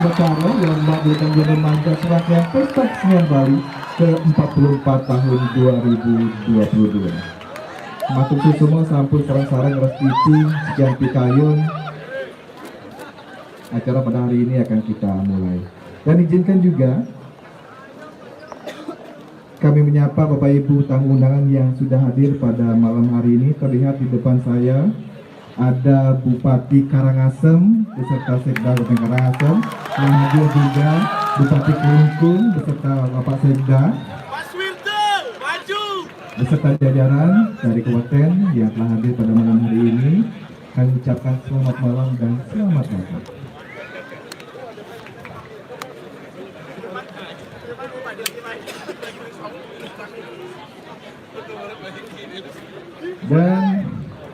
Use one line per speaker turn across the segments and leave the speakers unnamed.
Acara Lomba Belakang Remaja Serangkaian Pesta Kesenian Bali ke-44 tahun 2022. Matur suwun semua sampun sareng-sareng restiti sekian pikayun. Acara pada hari ini akan kita mulai. Dan izinkan juga kami menyapa Bapak Ibu tamu undangan yang sudah hadir pada malam hari ini. Terlihat di depan saya ada Bupati Karangasem beserta Sekda Kabupaten Karangasem, yang hadir juga Bupati Kelungkung beserta Bapak Sekda beserta jajaran dari kabupaten yang telah hadir pada malam hari ini. Kami ucapkan selamat malam dan selamat datang. Dan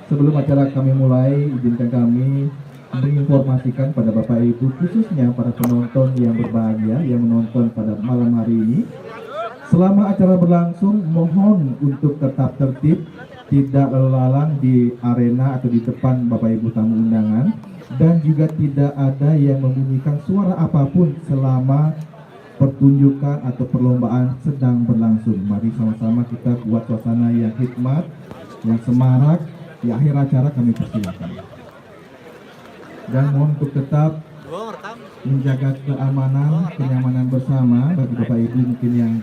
sebelum acara kami mulai, izinkan kami menginformasikan pada Bapak Ibu, khususnya para penonton yang berbahagia yang menonton pada malam hari ini. Selama acara berlangsung, mohon untuk tetap tertib, tidak lalu lalang di arena atau di depan Bapak Ibu tamu undangan, dan juga tidak ada yang membunyikan suara apapun selama pertunjukan atau perlombaan sedang berlangsung. Mari sama-sama kita buat suasana yang hikmat, yang semarak. Di akhir acara kami persilakan. Dan mohon untuk tetap menjaga keamanan, kenyamanan bersama bagi Bapak Ibu mungkin yang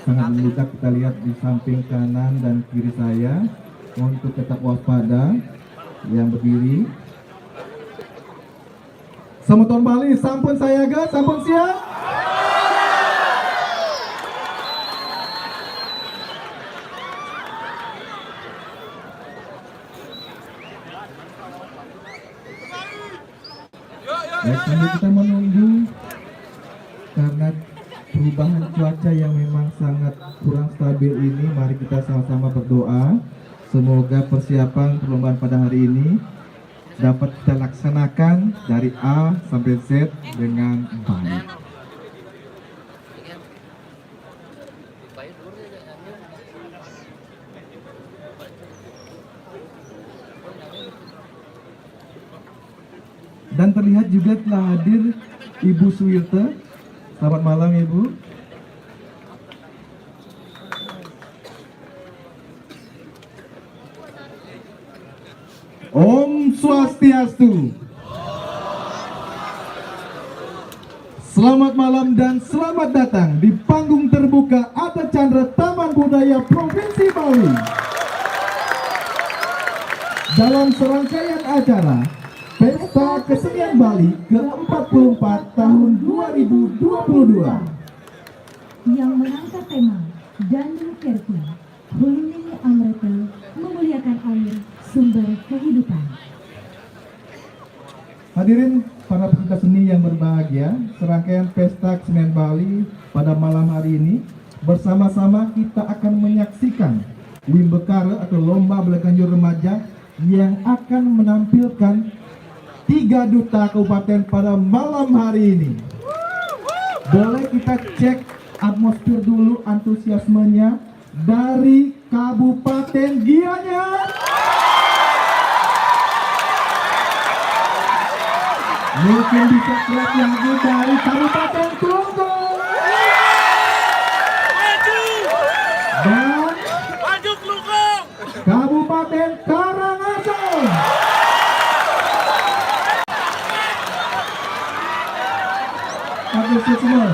sangat membludak. Kita lihat di samping kanan dan kiri saya. Mohon untuk tetap waspada yang berdiri. Selamat tahun Bali, sampun saya gas, sampun siap. Baik, sambil kita menunggu karena perubahan cuaca yang memang sangat kurang stabil ini, mari kita sama-sama berdoa semoga persiapan perlombaan pada hari ini dapat kita laksanakan dari A sampai Z dengan baik. Dan terlihat juga telah hadir Ibu Suwirte. Selamat malam Ibu. Om Swastiastu. Selamat malam dan selamat datang di panggung terbuka Adat Chandra Taman Budaya Provinsi Bali. Dalam serangkaian acara Pesta Kesenian Bali ke-44 tahun 2022
yang mengangkat tema Dandu Kerti, Hulini Amrita, memuliakan air sumber kehidupan.
Hadirin para pecinta seni yang berbahagia, serangkaian Pesta Kesenian Bali pada malam hari ini bersama-sama kita akan menyaksikan Wimbekara atau Lomba Belakanjur Remaja yang akan menampilkan 3 duta kabupaten pada malam hari ini. Boleh kita cek atmosfer dulu, antusiasmenya dari Kabupaten Gianyar. Mungkin bisa lihat lagi dari Kabupaten Kelungkung. Dan Kabupaten Karangasem. Semua.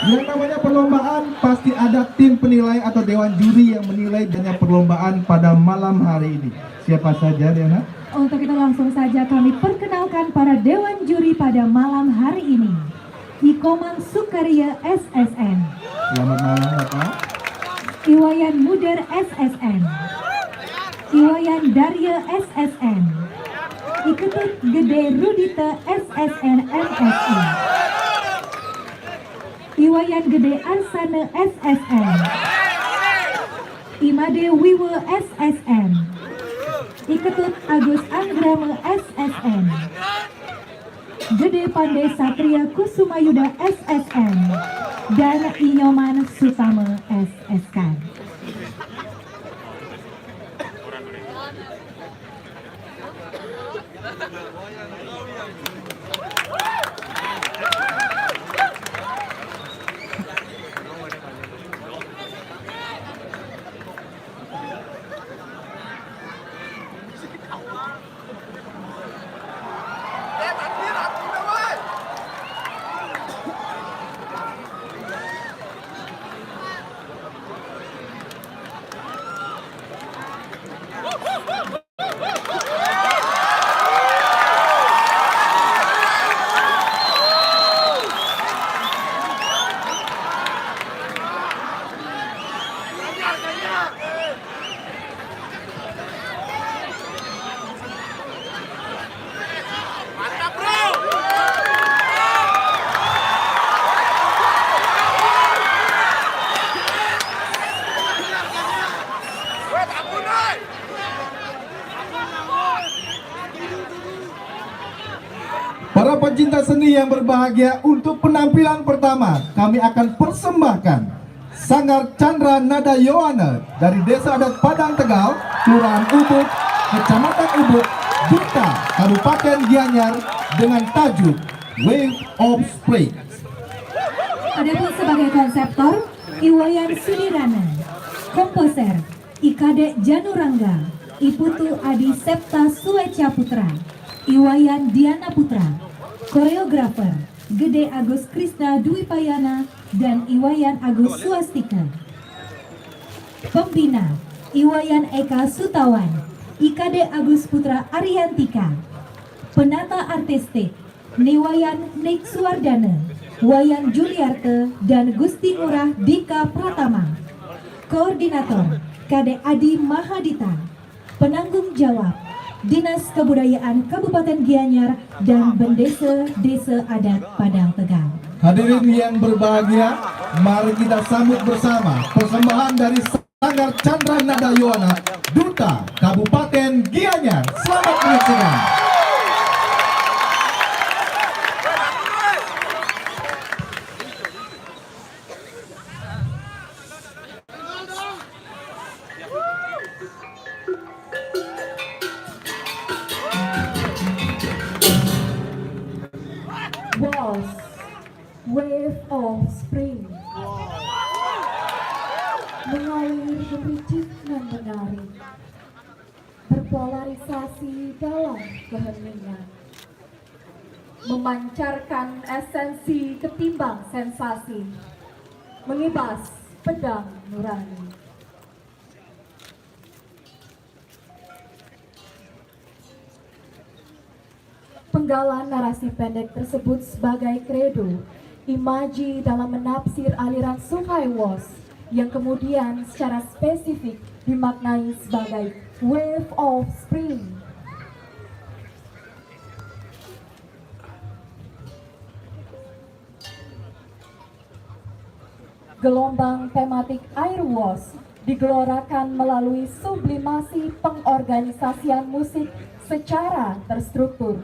Yang namanya perlombaan pasti ada tim penilai atau dewan juri yang menilai dengan perlombaan pada malam hari ini. Siapa saja, Diana?
Untuk itu langsung saja kami perkenalkan para dewan juri pada malam hari ini. Ikoman Sukaria SSN.
Selamat malam Bapak.
Iwayan Mudar SSN. Iwayan Darya SSN. Iketut Gede Rudita SSN MSI. Iwayan Gede Arsana SSN. Imade Wiwa SSN. Iketut Agus Anggrama SSN. Gede Pandai Satria Kusumayuda SSN. Dan Inyoman Sutama SSK.
yang berbahagia, untuk penampilan pertama kami akan persembahkan Sanggar Chandra Nada Yohana dari Desa Adat Padang Tegal, Kelurahan Ubud, Kecamatan Ubud, Duta, Kabupaten Gianyar dengan tajuk Wave of Spring.
Adapun sebagai konseptor, Iwayan Sudirana, komposer Ikade Janurangga, Iputu Adi Septa Sueca Putra, Iwayan Diana Putra, koreografer Gede Agus Krisna Dwipayana dan Iwayan Agus Swastika. Pembina Iwayan Eka Sutawan, Ikade Agus Putra Ariantika. Penata artistik Niwayan Nik Suwardana, Wayan Juliarte dan Gusti Ngurah Dika Pratama. Koordinator Kade Adi Mahadita. Penanggung jawab Dinas Kebudayaan Kabupaten Gianyar dan Bendesa Desa Adat Padang Tegal.
Hadirin yang berbahagia, mari kita sambut bersama persembahan dari Sanggar Chandra Nada Yohana, Duta Kabupaten Gianyar. Selamat menyaksikan.
Was Wave of Spring mengalir bericik dan menari, berpolarisasi dalam keheningan, memancarkan esensi ketimbang sensasi, mengibas pedang nurani. Penggalan narasi pendek tersebut sebagai kredo imaji dalam menafsir aliran Sungai Was yang kemudian secara spesifik dimaknai sebagai Wave of Spring. Gelombang tematik Air Was digelorakan melalui sublimasi pengorganisasian musik secara terstruktur.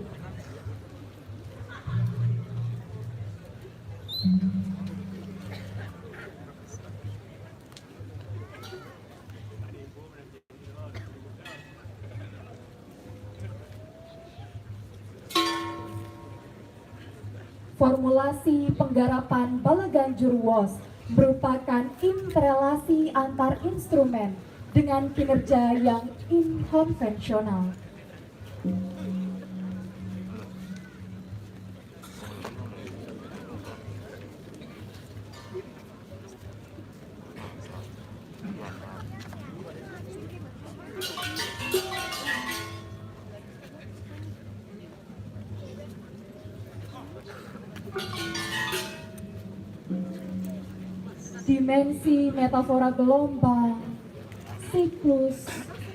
Formulasi penggarapan Balaganjur Was merupakan interelasi antar instrumen dengan kinerja yang inkonvensional. Dimensi metafora gelombang, siklus,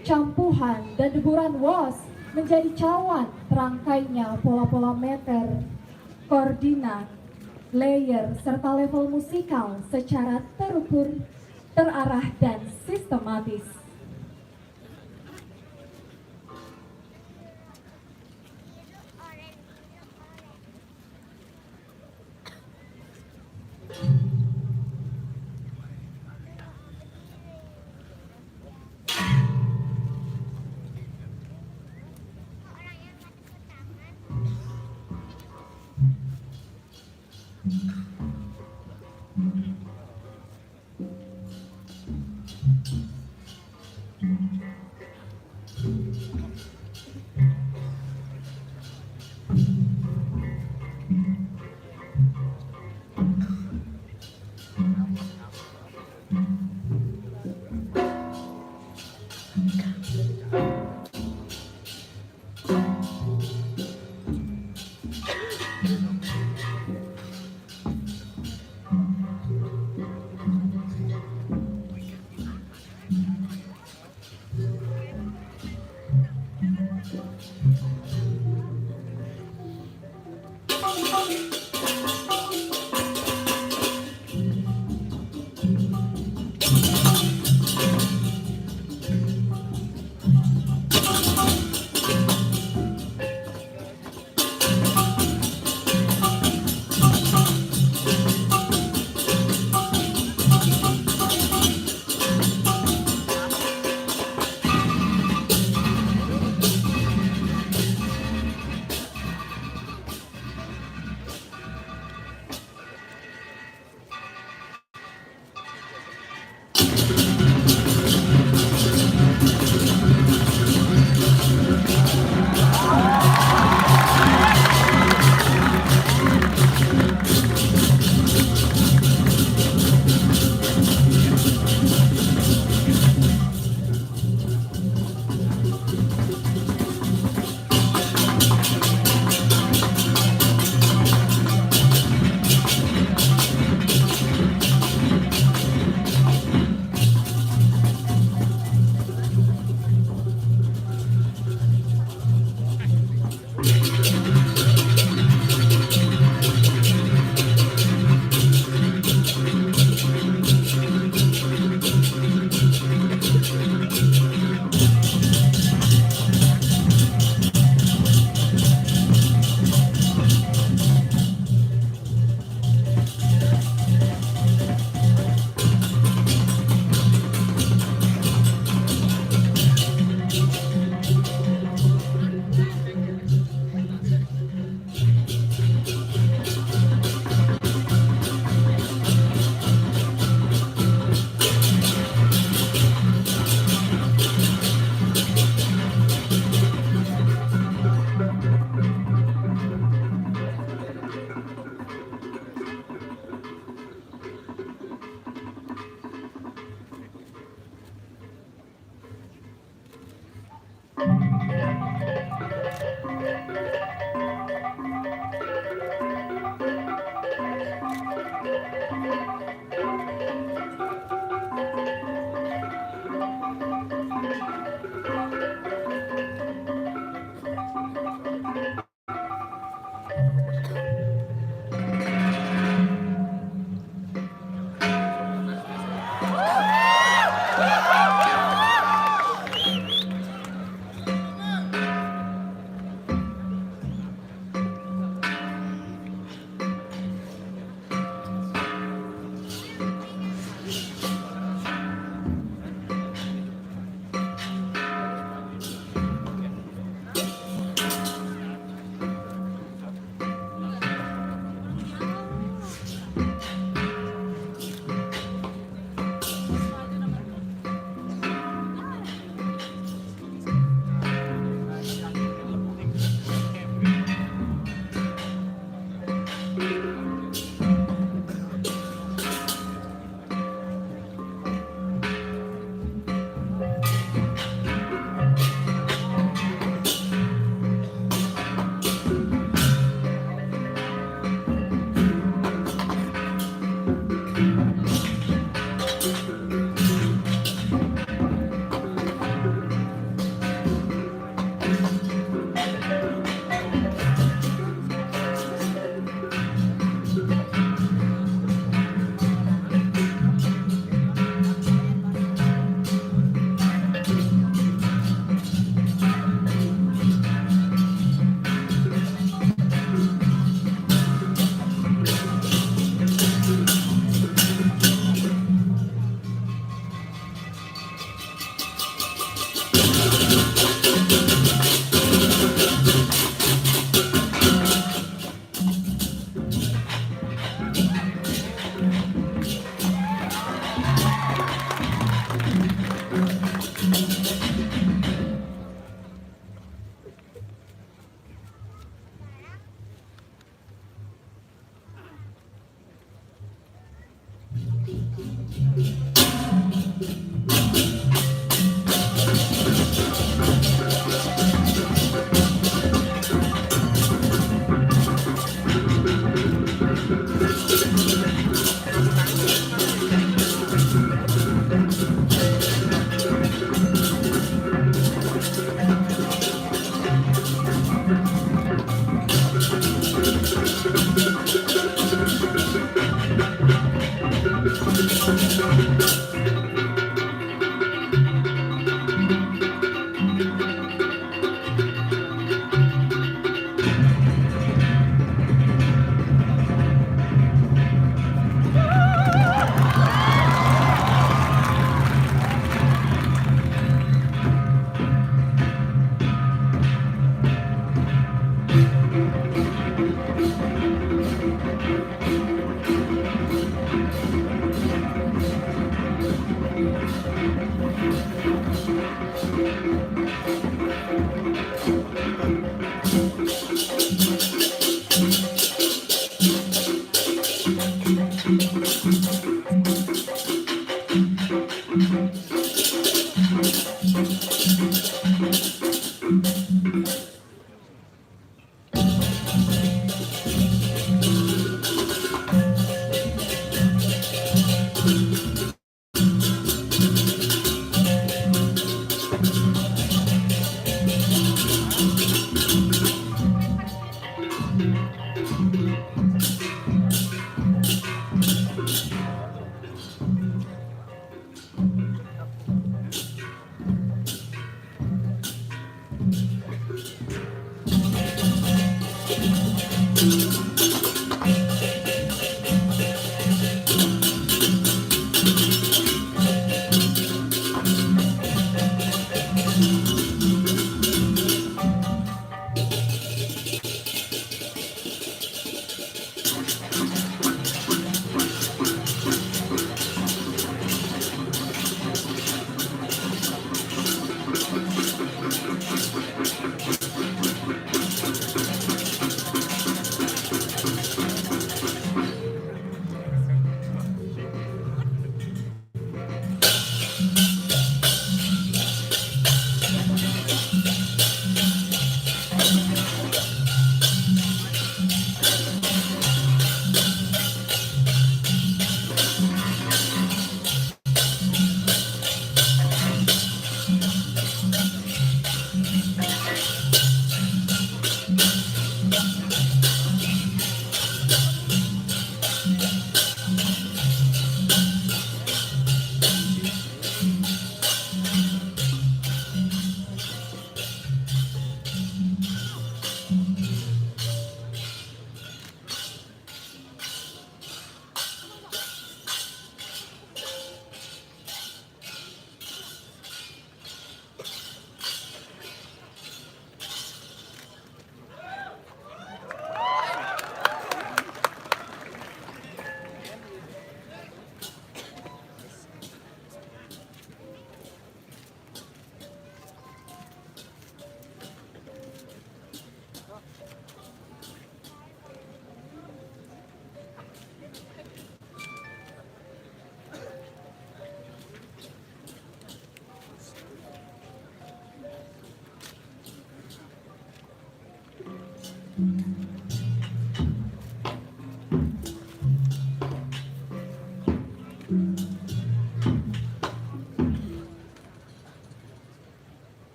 campuhan, dan deburan Was menjadi cawan terangkainya pola-pola meter, koordinat, layer, serta level musikal secara terukur, terarah, dan sistematis.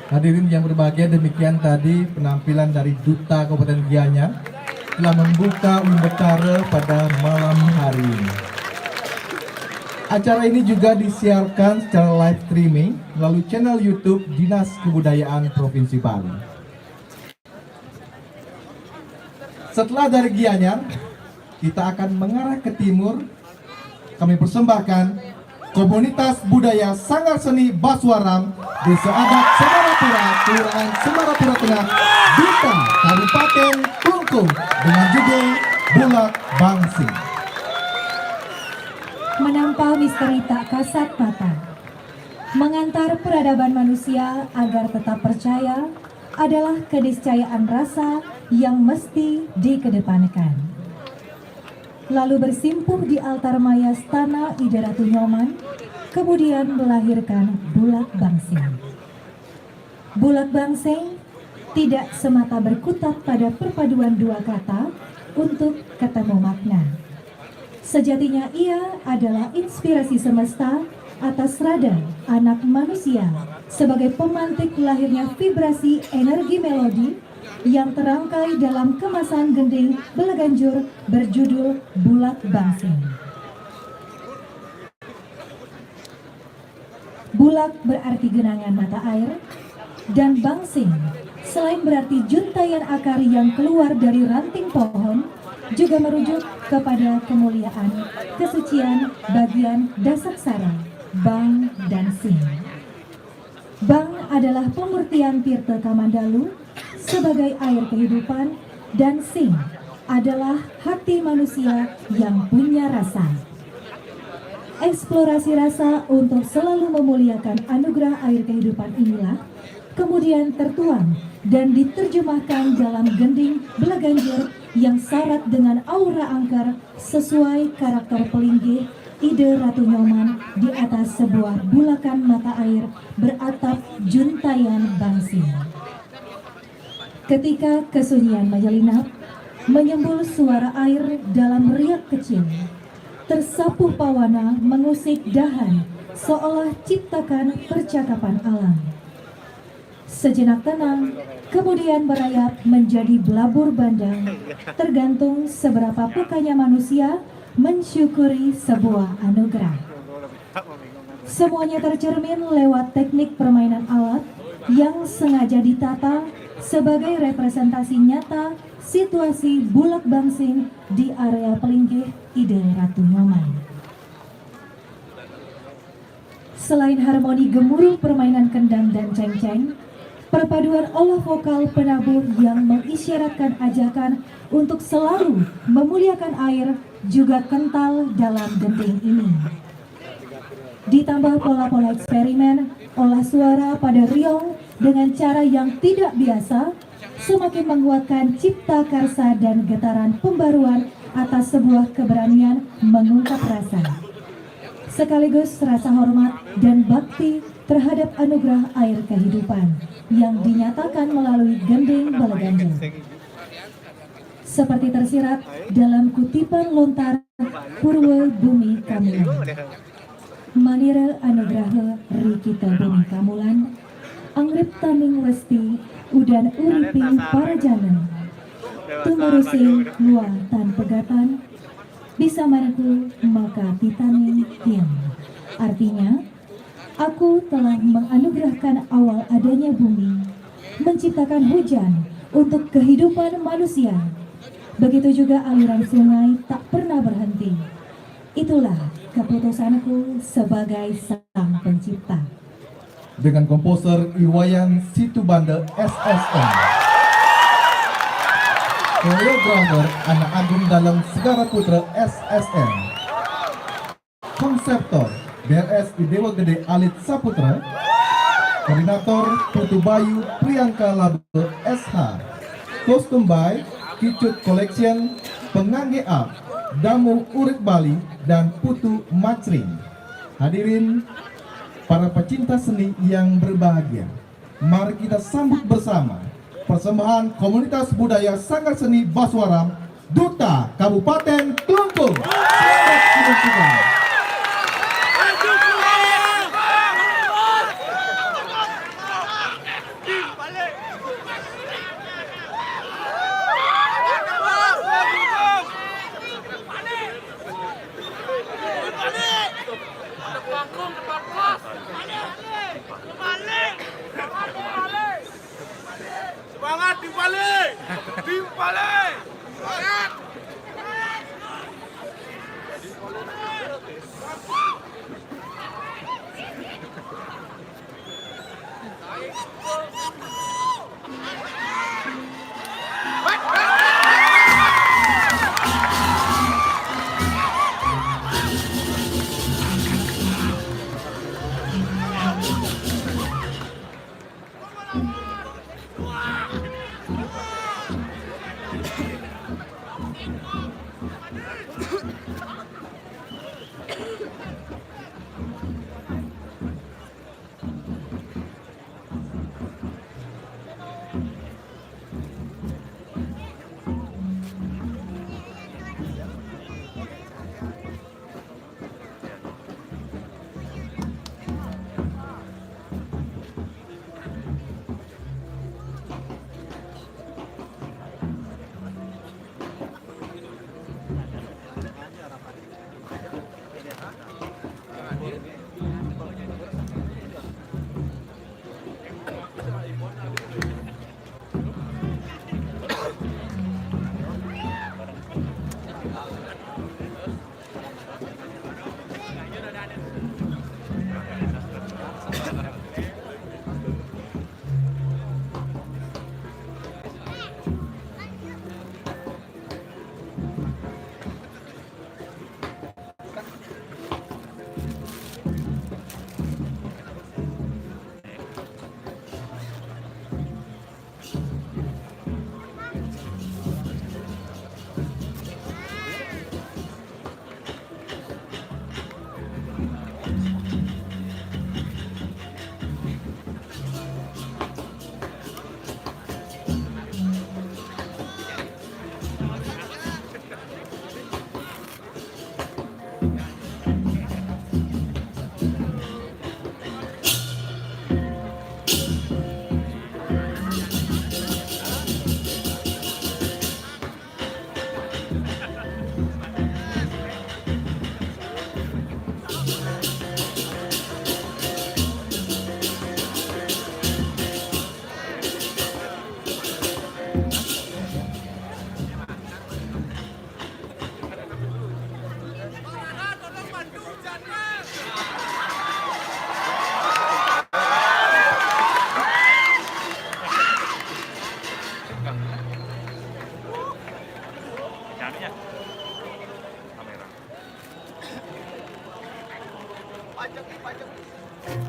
Hadirin yang berbahagia, demikian tadi penampilan dari Duta Kabupaten Gianyar telah membuka Umbetara pada malam hari ini. Acara ini juga disiarkan secara live streaming melalui channel YouTube Dinas Kebudayaan Provinsi Bali. Setelah dari Gianyar, kita akan mengarah ke timur. Kami persembahkan Komunitas Budaya Sanggar Seni Baswaram, Desa Adat Semarapura, Kelurahan Semarapura Tengah, Bintan, Kabupaten Klungkung, dengan judul Bulak Bangsing.
Menampa misteri tak kasat mata, mengantar peradaban manusia agar tetap percaya adalah keniscayaan rasa yang mesti dikedepankan. Lalu bersimpuh di altar maya Stana Ida Ratu Nyoman, kemudian melahirkan Bulak Bangsing. Bulak Bangsing tidak semata berkutat pada perpaduan dua kata untuk ketemu makna. Sejatinya ia adalah inspirasi semesta atas rada anak manusia sebagai pemantik lahirnya vibrasi energi melodi yang terangkai dalam kemasan gending belaganjur berjudul Bulak Bangsing. Bulak berarti genangan mata air, dan bangsing selain berarti juntayan akar yang keluar dari ranting pohon, juga merujuk kepada kemuliaan, kesucian bagian dasaksara, bang dan sing. Bang adalah pemurtian Tirta Kamandalu sebagai air kehidupan, dan sing adalah hati manusia yang punya rasa. Eksplorasi rasa untuk selalu memuliakan anugerah air kehidupan inilah kemudian tertuang dan diterjemahkan dalam gending belaganjur yang syarat dengan aura angker sesuai karakter pelinggih Ida Ratu Nyoman di atas sebuah bulakan mata air beratap juntayan bangsing. Ketika kesunyian menyelinap, menyembul suara air dalam riak kecil, tersapuh pawana mengusik dahan seolah ciptakan percakapan alam. Sejenak tenang, kemudian merayap menjadi belabur bandang, tergantung seberapa pekanya manusia mensyukuri sebuah anugerah. Semuanya tercermin lewat teknik permainan alat yang sengaja ditata sebagai representasi nyata situasi Bulak Bangsing di area pelinggih Ida Ratu Nyoman. Selain harmoni gemuruh permainan kendang dan ceng-ceng, perpaduan olah vokal penabuh yang mengisyaratkan ajakan untuk selalu memuliakan air juga kental dalam gending ini. Ditambah pola-pola eksperimen olah suara pada riong dengan cara yang tidak biasa, semakin menguatkan cipta karsa dan getaran pembaruan atas sebuah keberanian mengungkap rasa, sekaligus rasa hormat dan bakti terhadap anugerah air kehidupan yang dinyatakan melalui gending belaganjur. Seperti tersirat dalam kutipan lontar Purwa Bumi Kamulan. Manira anugraha Rikita Bumi Kamulan, angrep taning lesti udan uriping para jana, tumarusing luah tan pegatan, bisa manaku maka titaning tiang. Artinya, aku telah menganugerahkan awal adanya bumi, menciptakan hujan untuk kehidupan manusia. Begitu juga aliran sungai tak pernah berhenti. Itulah keputusanku sebagai sang pencipta.
Dengan komposer Iwayan Situbanda SSN, koreografer Anak Agung dalam Segara Putra SSN, Konseptor BLS Dewa Gede Alit Saputra, Koordinator Putu Bayu Priyanka Labe SH, Kostum by Kicut Collection, Pengangge Art, Damu Urip Bali, dan Putu Macring. Hadirin para pecinta seni yang berbahagia, mari kita sambut bersama persembahan komunitas budaya Sanggar Seni Baswaram, Duta Kabupaten Klungkung. Selamat menyaksikan.
Semangat dibalik, dibalik, semangat.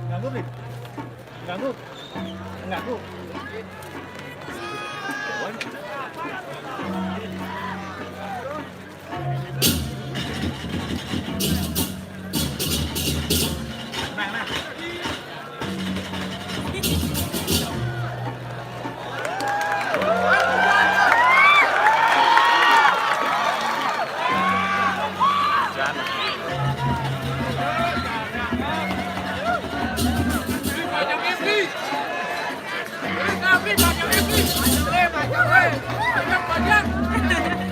Ganggu, Blik. Ganggu. Ganggu. Tenang, tenang.
Banyak iblis, banyak iblis. Banyak, banyak.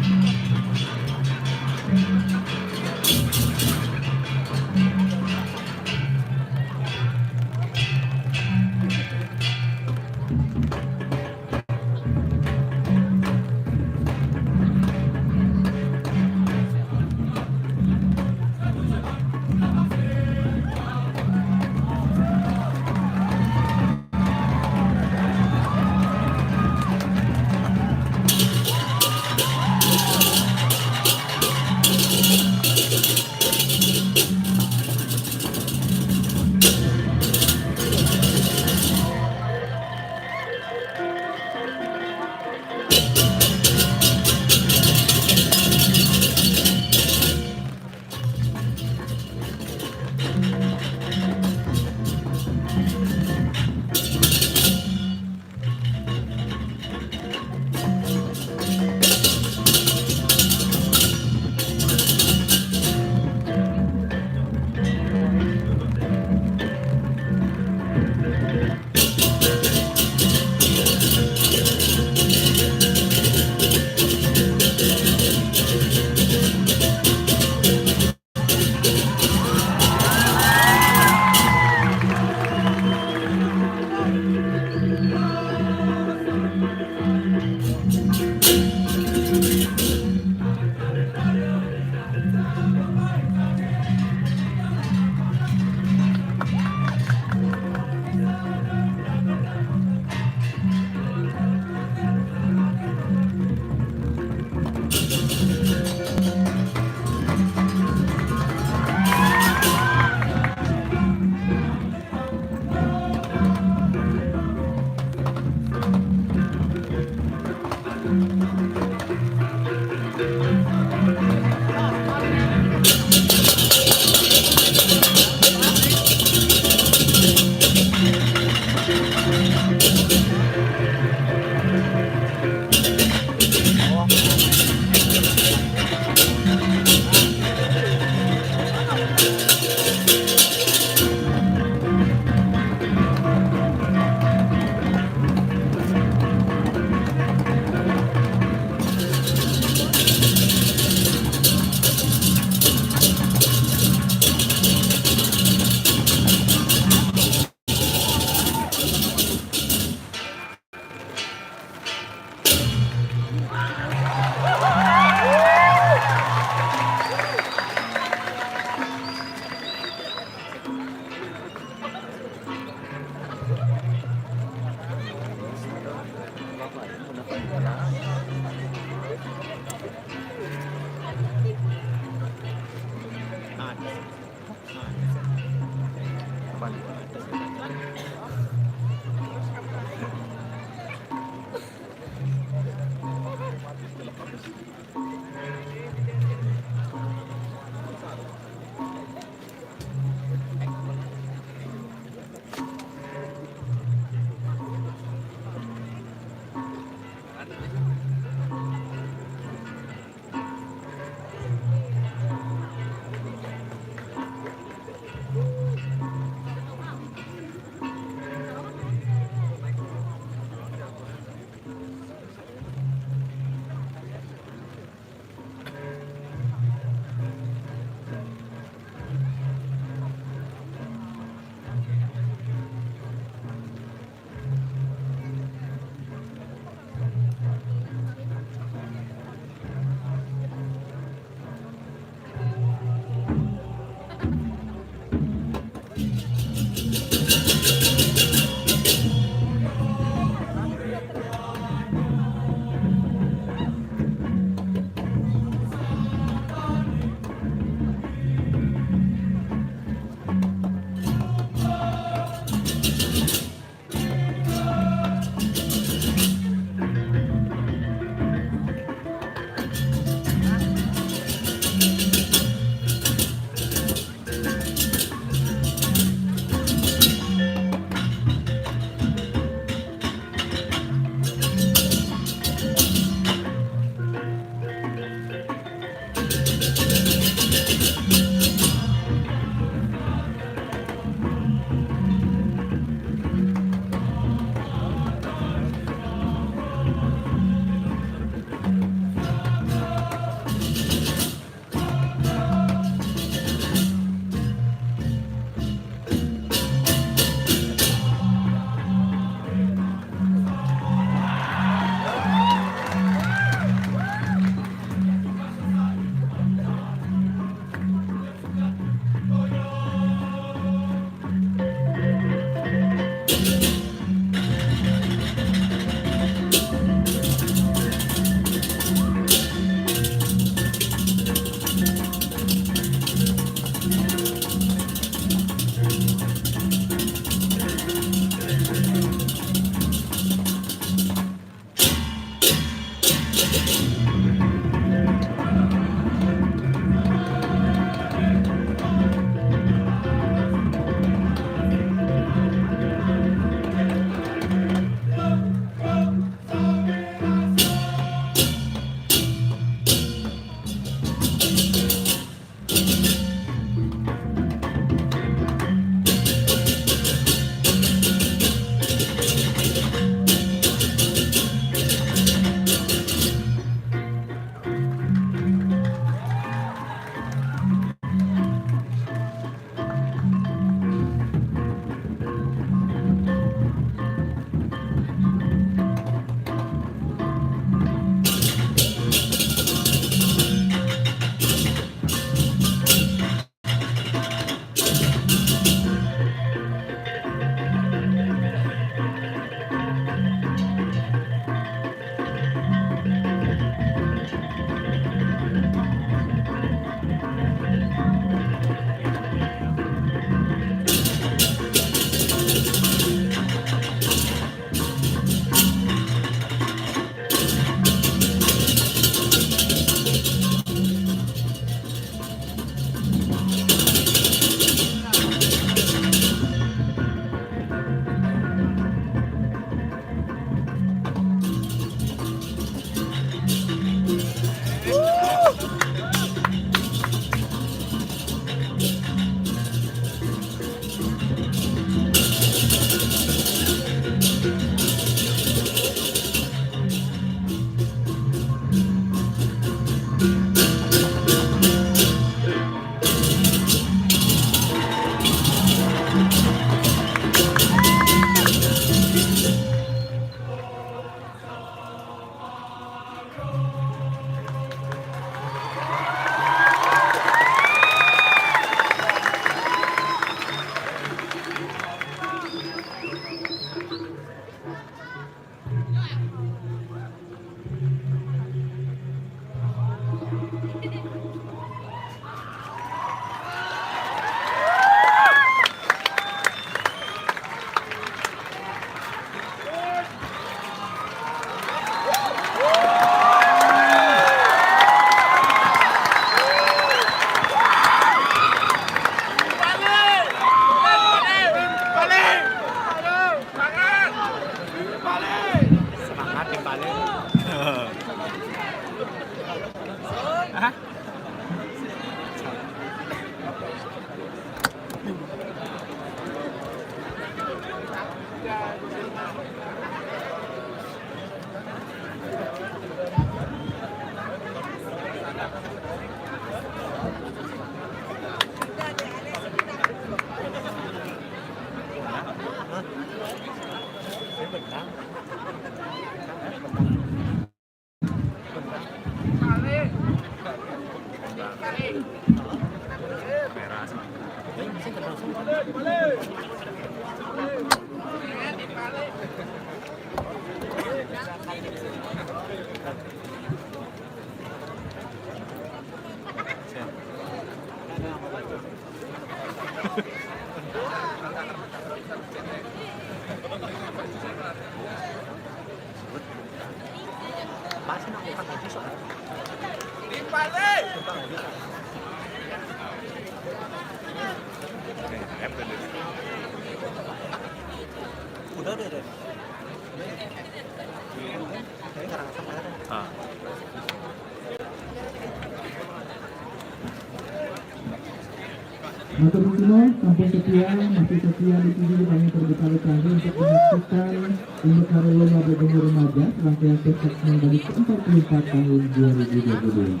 Matur nuwun, sampun setia, masih setia di sini kami berkali-kali untuk menyaksikan untuk Hari Lomba Bagi Remaja rangkaian Persatuan dari ke-44 tahun 2022.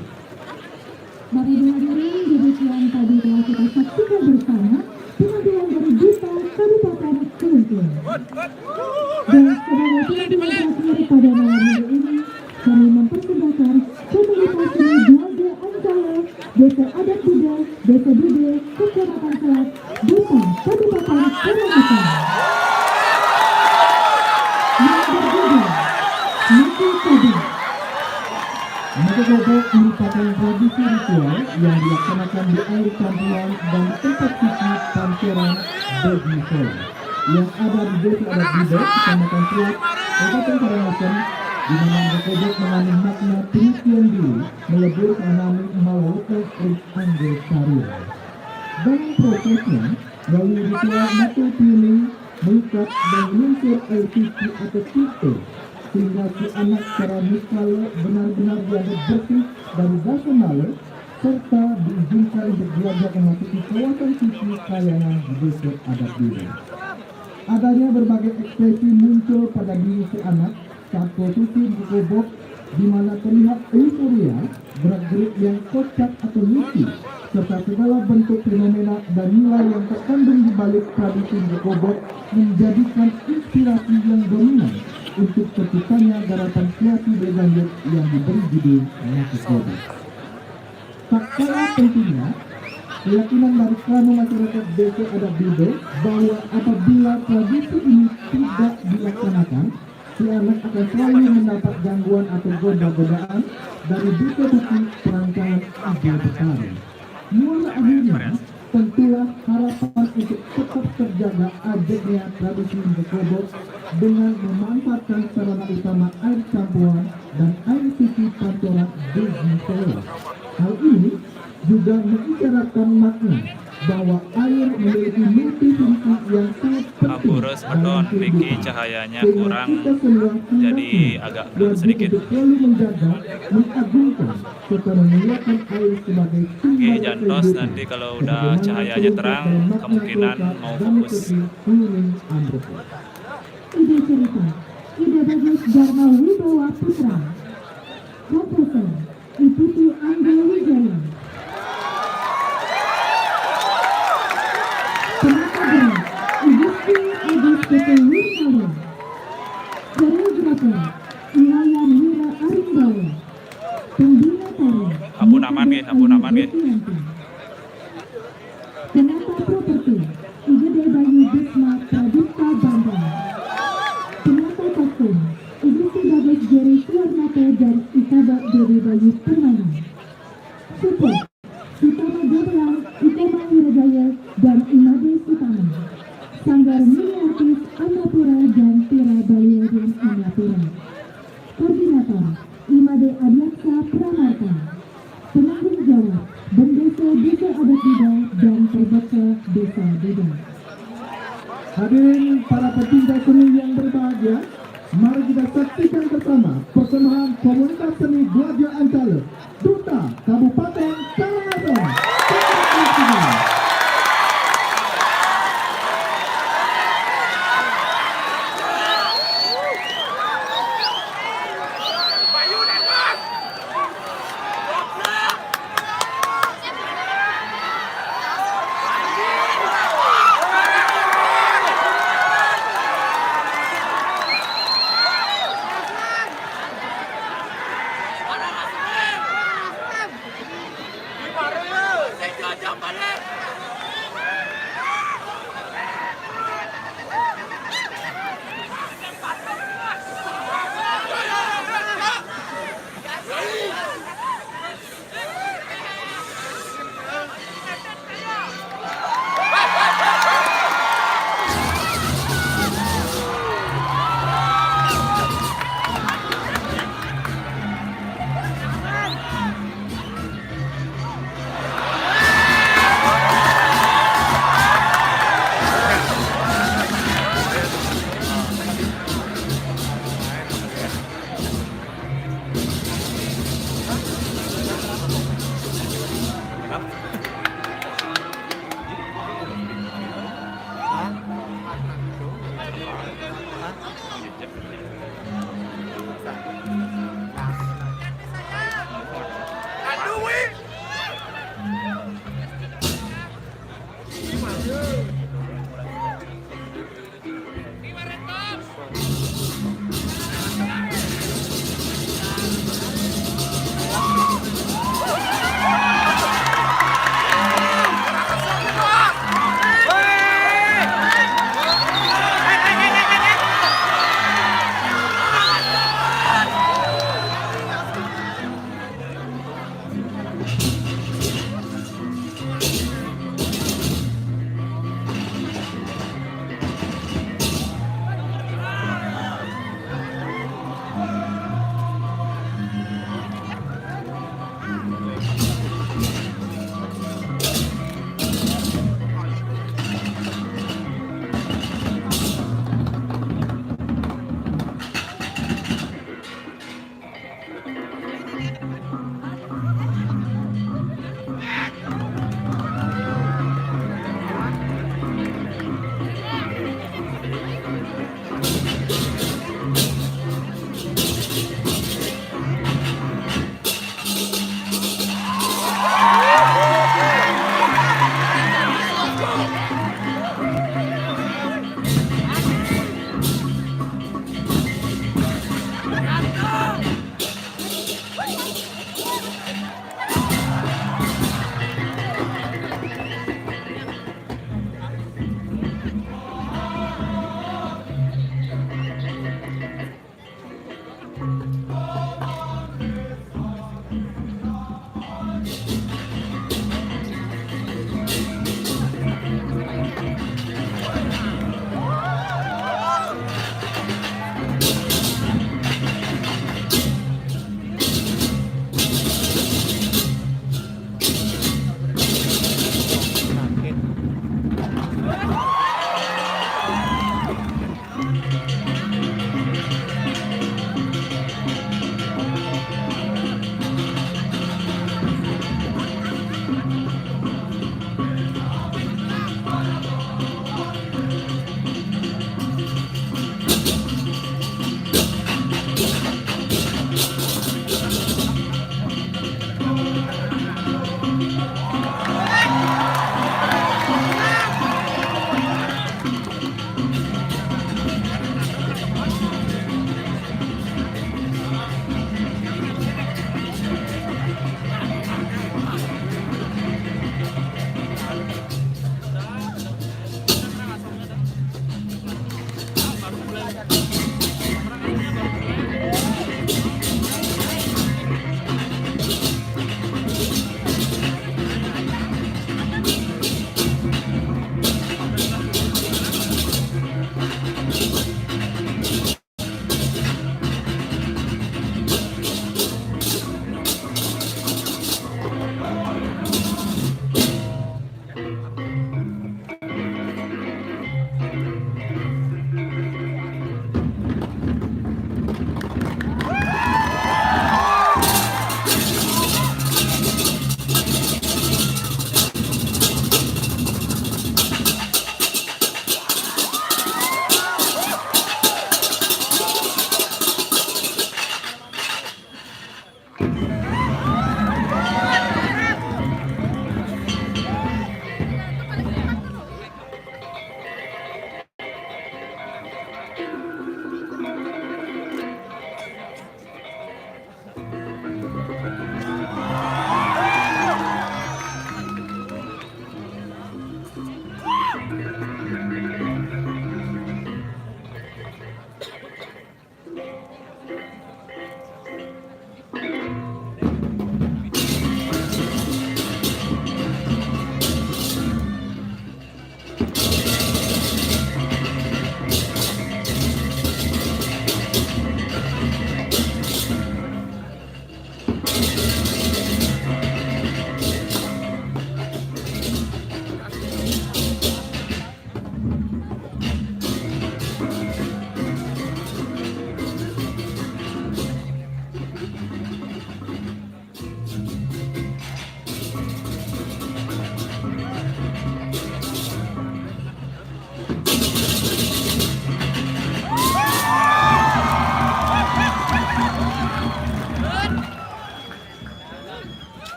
Bapak Ibu hadirin, demikian tadi telah kita saksikan bersama penampilan dari Duta Kabupaten Kelungkung. Dan sebagai penampilan terakhir pada malam hari ini, kami mempersembahkan komunitas Belaga Ancala, Desa Adat Buda, Desa Bude, Kecamatan Selat, Duta Kabupaten Kelungkung. Yang berbeda, Mati Kabu.
Maka Gobek merupakan tradisi ritual yang dilaksanakan di air campuran dan tempat suci Pancoran Begisol yang ada di Desa Adat Buda, Kecamatan Selat, Kabupaten Karangasem, di mana Rekobot mengandung makna pengukuhan diri melebur mengalami melakukan anggota karir. Dalam prosesnya, melalui ritual mata pilih, mengikat dan meluncur air suci atau filter, sehingga si anak secara niskala benar-benar dianggap bersih dari dosa malas, serta diizinkan untuk belajar memasuki kawasan suci kayangan di desa adat diri. Adanya berbagai ekspresi muncul pada diri si anak saat posisi Rekobot, di mana terlihat euforia, gerak-gerik yang kocak atau lucu, serta segala bentuk fenomena dan nilai yang terkandung di balik tradisi Rekobot menjadikan inspirasi yang dominan untuk terciptanya garapan kreasi berlanjut yang diberi judul Rekobot. Tak kalah pentingnya, keyakinan dari kalangan masyarakat desa adat Bido bahwa apabila tradisi ini tidak dilaksanakan, si anak akan selalu mendapat gangguan atau goda-godaan dari bukti-bukti perancangan ajar berkarya. Muara akhirnya tentulah harapan untuk tetap terjaga adanya tradisi Rekobot dengan memanfaatkan sarana utama air campuran dan air suci pancoran digital. Hal ini juga mengisyaratkan makna bahwa air memiliki multifungsi yang sangat penting.
Aburus beton Niki cahayanya kurang, jadi agak gelap sedikit. Oke, jantos nanti kalau udah cahayanya terang kemungkinan mau fokus.
Ide cerita, ide bagus Dharma Wibawa Putra. Komposer, Iputu Angga Wijaya. Penata gerak, Igusti Agus Pepe Wirnaya. Koreografer, Iwayan Wira Arimbawa. Pembina tari,
Ampun aman nggih, ampun aman nggih.
Penata properti, Igede Bayu Bisma Pradipta Bambang. Penata kostum, Igusti Bagus Jerry Suwarnata dan Ikaba Dewi Bayu Permana. Support, Utama Gamelan, Utama Wirajaya, dan Imade Utama. Sanggar Mini Artis Amapura dan Tira Balurin Amapura. Koordinator, Imade Adiaksa Pramarta. Penanggung jawab, Bendesa Desa Adat Bida dan Perbeksa Desa Bida.
Hadirin para pecinta seni yang berbahagia, mari kita saksikan bersama persembahan komunitas seni Gwaja Ancale, Duta Kabupaten Karangasem.
Bayu dan Mas. Gimana ya?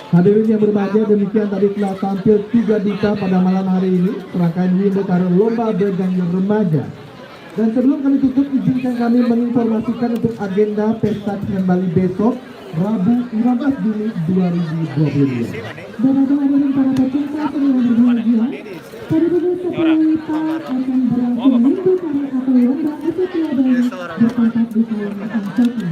Hadirin yang berbahagia, demikian tadi telah tampil 3 duta pada malam hari ini, serangkaian Wimbekar Lomba Berganya Remaja. Dan sebelum kami tutup, izinkan kami menginformasikan untuk agenda Pesta Kesenian Bali besok, Rabu 15 Juni 2022.
Bapak hadirin para pecinta seni yang berbahagia, pada pukul 10 WITA akan berlangsung minggu kari atau lomba Usia Bali bertempat di kawasan Angkota.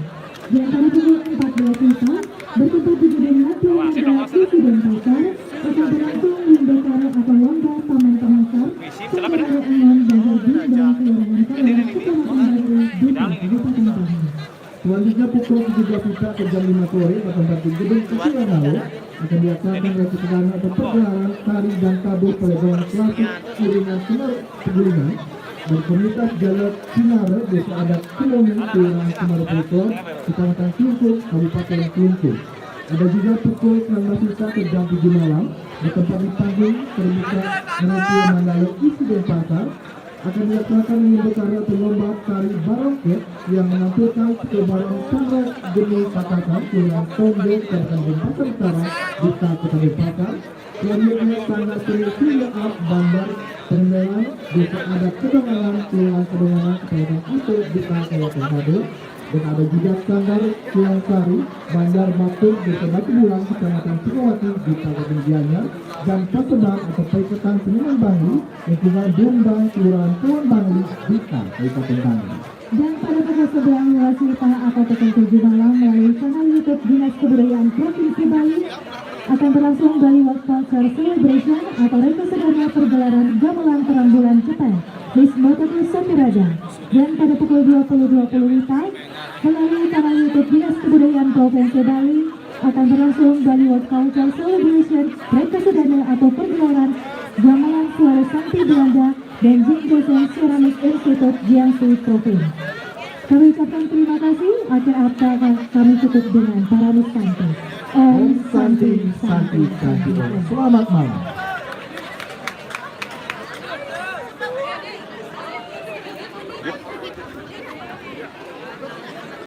Dan pada pukul 14 WITA bertempat di gedung latihan Negara Isi dan Pasar akan berlangsung Wimbekar atau lomba Taman Pemasar serta Angon dan Hadi dan Kelurahan Kalian Kecamatan Baru Desa Kabupaten Bali.
Selanjutnya pukul 17 WITA ke jam 5 sore bertempat di gedung Kecil Nau akan dilaksanakan resi perdana atau pergelaran tari dan tabuh pelebaran klasik iringan Semar Pegulingan dan komunitas Jalan Sinare Desa Adat Kulomi Kelurahan Semar Folklor Kecamatan Klungkung Kabupaten Klungkung. Ada juga pukul 19 WITA ke jam 7 malam bertempat di panggung terbuka Menampil Mandala Isi dan Pasar akan dilaksanakan Wimbekar atau lomba tari barongket yang menampilkan kebarang Sangra Geni Pakasan Kelurahan Tombe Kabupaten Denpasar Utara Desa Kota Denpasar. Selanjutnya Sangga Sri Surya Art Bandar Pengenalan Desa Adat Kedongalan Kelurahan Kedongalan Kecamatan Itu Desa Kabupaten Bado. Dan ada juga Sanggar Siang Sari Bandar Matur Desa Batu Bulang Kecamatan Sukawati di Kabupaten Gianyar dan Paseban atau Paiketan Seniman Bangli lingkungan Bumbang Kelurahan Tuan Bangli Desa Kabupaten Bangli.
Dan pada pukul 11 WITA atau pukul 7 malam melalui channel YouTube Dinas Kebudayaan Provinsi Bali akan berlangsung Bali World Culture Celebration atau reka sederhana pergelaran gamelan terang bulan Jepang Miss Motoku Sakurada. Dan pada pukul 20.20 WITA melalui channel YouTube Dinas Kebudayaan Provinsi Bali akan berlangsung Bali World Culture Celebration reka sederhana atau pergelaran gamelan suara Sakti Belanda dan Jinggosen Ceramic Institute Jiangsu Provinsi. Kami ucapkan terima kasih. Akhir kami tutup dengan para Santi.
Om Santi Santi Santi. Selamat malam.